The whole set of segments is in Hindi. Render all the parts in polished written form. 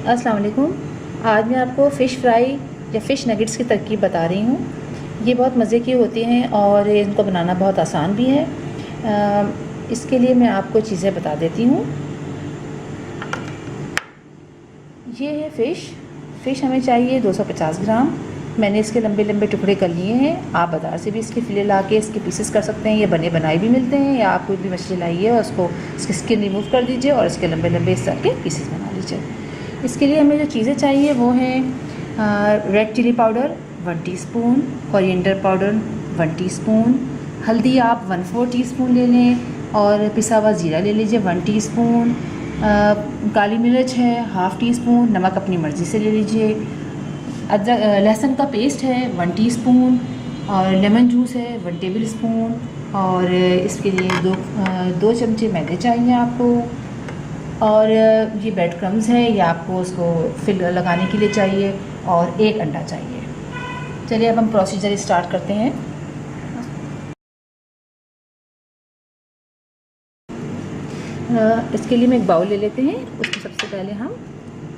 अस्सलाम वालेकुम। आज मैं आपको फ़िश फ्राई या फ़िश नगेट्स की तरकीब बता रही हूँ। ये बहुत मज़े की होती हैं और इनको बनाना बहुत आसान भी है। इसके लिए मैं आपको चीज़ें बता देती हूँ। ये है फ़िश हमें चाहिए 250 ग्राम। मैंने इसके लंबे लंबे टुकड़े कर लिए हैं। आप बाज़ार से भी इसके फिले ला के इसके पीसेस कर सकते हैं, ये बने बनाए भी मिलते हैं। या आप कोई भी मछली लाइए और उसको इसकी स्किन रिमूव कर दीजिए और इसके लंबे लंबे इस तरह के पीसेस बना लीजिए। इसके लिए हमें जो चीज़ें चाहिए वो हैं red chilli powder 1 teaspoon, coriander powder 1 teaspoon, हल्दी आप 1/4 टीस्पून ले लें और पिसा हुआ ज़ीरा ले लीजिए 1 टीस्पून, काली मिर्च है 1/2 टीस्पून, नमक अपनी मर्ज़ी से ले लीजिए, अदरक लहसुन का पेस्ट है 1 टीस्पून और लेमन जूस है 1 टेबल स्पून। और इसके लिए दो चमचे मैदे चाहिए आपको। और ये ब्रेड क्रम्स है, ये आपको उसको फिल लगाने के लिए चाहिए और 1 अंडा चाहिए। चलिए अब हम प्रोसीजर स्टार्ट करते हैं। इसके लिए मैं एक बाउल ले लेते हैं। उसमें सबसे पहले हम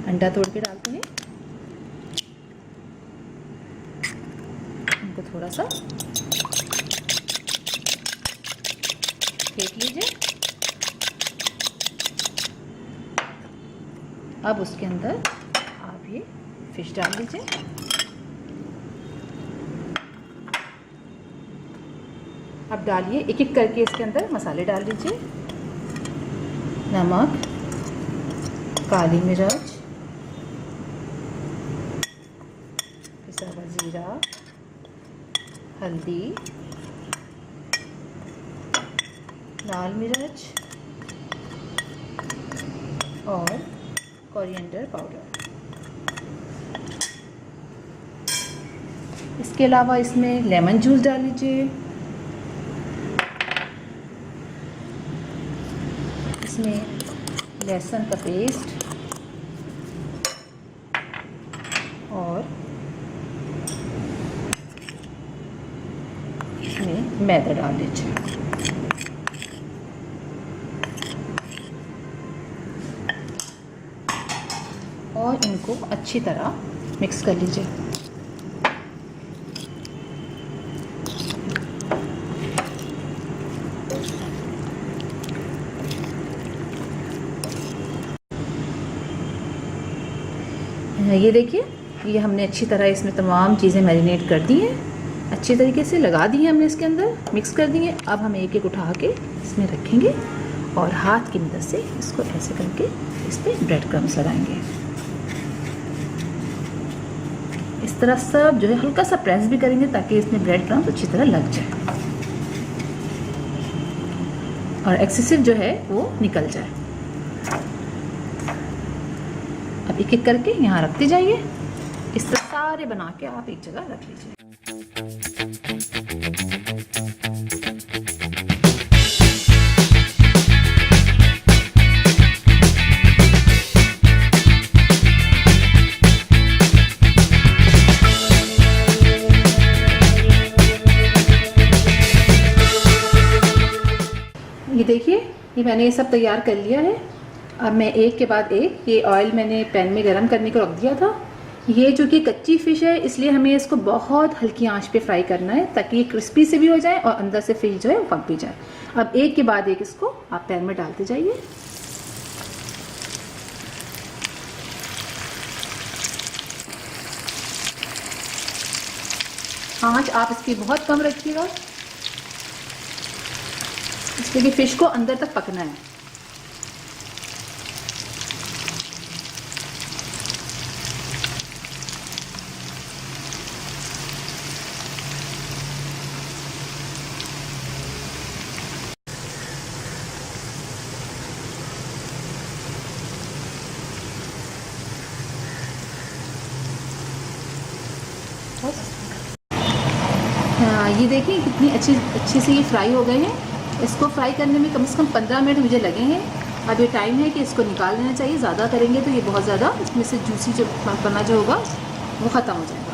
अंडा तोड़ के डालते हैं। इनको थोड़ा सा फेंट लीजिए। अब उसके अंदर आप ये फ़िश डाल दीजिए। अब डालिए, एक एक करके इसके अंदर मसाले डाल दीजिए। नमक, काली मिर्च, पिसा हुआ ज़ीरा, हल्दी, लाल मिर्च और कोरिएंडर पाउडर। इसके अलावा इसमें लेमन जूस डाल लीजिए। इसमें लहसुन का पेस्ट और इसमें मैदा डाल लीजिए। और इनको अच्छी तरह मिक्स कर लीजिए। ये देखिए, ये हमने अच्छी तरह इसमें तमाम चीज़ें मैरिनेट कर दी हैं, अच्छी तरीके से लगा दी हैं हमने इसके अंदर, मिक्स कर दी हैं। अब हम एक एक उठा के इसमें रखेंगे और हाथ की मदद से इसको ऐसे करके इस पर ब्रेड क्रम्स लगाएंगे। इस तरह सब जो है हल्का सा प्रेस भी करेंगे ताकि इसमें ब्रेड क्रम्स अच्छी तरह लग जाए और एक्सेसिव जो है वो निकल जाए। अब एक एक करके यहाँ रखते जाइए। इस तरह सारे बना के आप एक जगह रख लीजिए। ये देखिए, ये मैंने ये सब तैयार कर लिया है। अब मैं एक के बाद एक ये ऑयल मैंने पैन में गरम करने को रख दिया था। ये चूँकि कच्ची फ़िश है इसलिए हमें इसको बहुत हल्की आंच पे फ्राई करना है ताकि ये क्रिस्पी से भी हो जाए और अंदर से फ़िश जो है वो पक भी जाए। अब एक के बाद एक इसको आप पैन में डालते जाइए। आंच आप इसकी बहुत कम रखिएगा, इसलिए कि फ़िश को अंदर तक पकना है। हाँ, ये देखिए कितनी अच्छी से ये फ्राई हो गए हैं। इसको फ्राई करने में कम से कम 15 मिनट मुझे लगे हैं। अब ये टाइम है कि इसको निकाल लेना चाहिए। ज़्यादा करेंगे तो ये बहुत ज़्यादा इसमें से जूसी जो पना जो होगा वो ख़त्म हो जाएगा।